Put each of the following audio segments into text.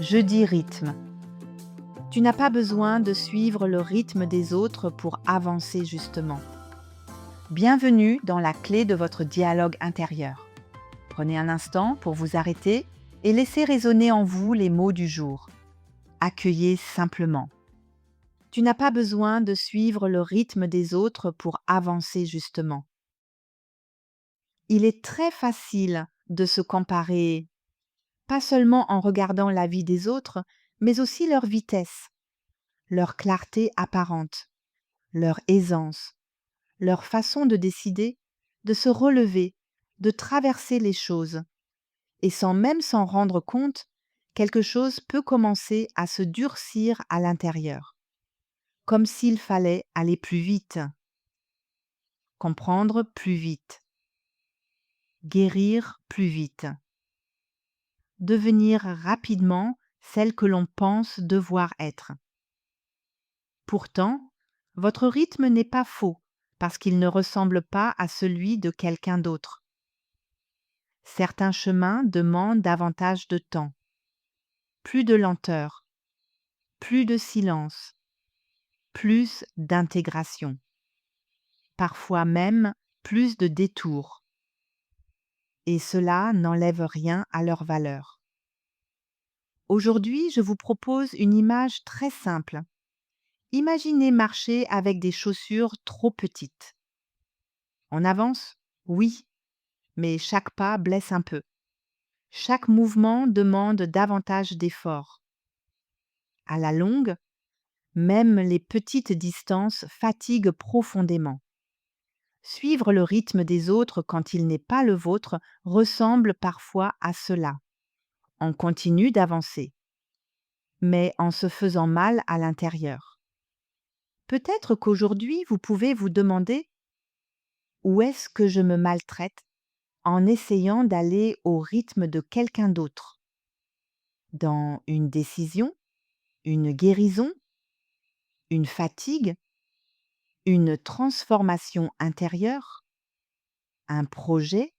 Je dis rythme. Tu n'as pas besoin de suivre le rythme des autres pour avancer justement. Bienvenue dans la clé de votre dialogue intérieur. Prenez un instant pour vous arrêter et laissez résonner en vous les mots du jour. Accueillez simplement. Tu n'as pas besoin de suivre le rythme des autres pour avancer justement. Il est très facile de se comparer, pas seulement en regardant la vie des autres, mais aussi leur vitesse, leur clarté apparente, leur aisance, leur façon de décider, de se relever, de traverser les choses. Et sans même s'en rendre compte, quelque chose peut commencer à se durcir à l'intérieur, comme s'il fallait aller plus vite, comprendre plus vite, guérir plus vite, devenir rapidement celle que l'on pense devoir être. Pourtant, votre rythme n'est pas faux parce qu'il ne ressemble pas à celui de quelqu'un d'autre. Certains chemins demandent davantage de temps, plus de lenteur, plus de silence, plus d'intégration, parfois même plus de détours. Et cela n'enlève rien à leur valeur. Aujourd'hui, je vous propose une image très simple. Imaginez marcher avec des chaussures trop petites. On avance? Oui, mais chaque pas blesse un peu. Chaque mouvement demande davantage d'efforts. À la longue, même les petites distances fatiguent profondément. Suivre le rythme des autres quand il n'est pas le vôtre ressemble parfois à cela. On continue d'avancer, mais en se faisant mal à l'intérieur. Peut-être qu'aujourd'hui, vous pouvez vous demander où est-ce que je me maltraite en essayant d'aller au rythme de quelqu'un d'autre. Dans une décision, une guérison, une fatigue, une transformation intérieure, un projet,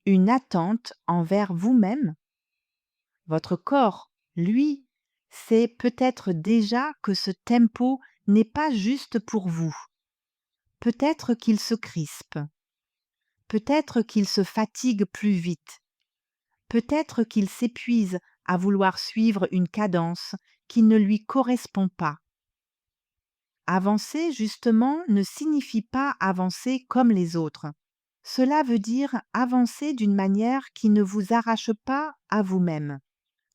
une attente envers vous-même. Votre corps, lui, sait peut-être déjà que ce tempo n'est pas juste pour vous. Peut-être qu'il se crispe. Peut-être qu'il se fatigue plus vite. Peut-être qu'il s'épuise à vouloir suivre une cadence qui ne lui correspond pas. Avancer, justement, ne signifie pas avancer comme les autres. Cela veut dire avancer d'une manière qui ne vous arrache pas à vous-même,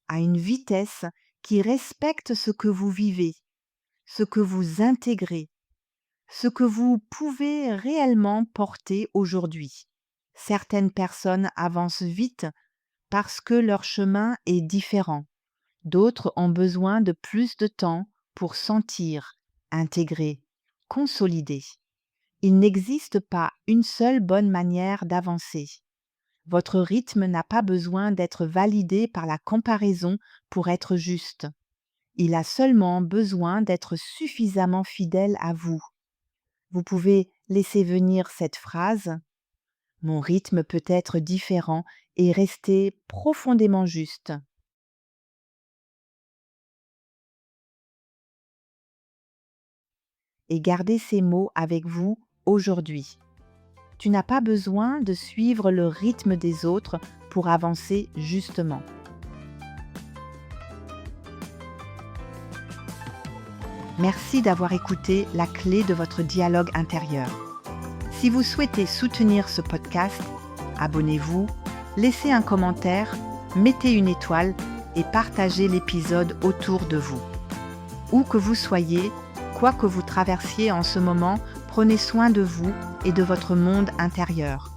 à une vitesse qui respecte ce que vous vivez, ce que vous intégrez, ce que vous pouvez réellement porter aujourd'hui. Certaines personnes avancent vite parce que leur chemin est différent. D'autres ont besoin de plus de temps pour sentir, intégrer, consolider. Il n'existe pas une seule bonne manière d'avancer. Votre rythme n'a pas besoin d'être validé par la comparaison pour être juste. Il a seulement besoin d'être suffisamment fidèle à vous. Vous pouvez laisser venir cette phrase « Mon rythme peut être différent et rester profondément juste ». Et gardez ces mots avec vous aujourd'hui. Tu n'as pas besoin de suivre le rythme des autres pour avancer justement. Merci d'avoir écouté la clé de votre dialogue intérieur. Si vous souhaitez soutenir ce podcast, abonnez-vous, laissez un commentaire, mettez une étoile et partagez l'épisode autour de vous. Où que vous soyez, quoi que vous traversiez en ce moment, prenez soin de vous et de votre monde intérieur.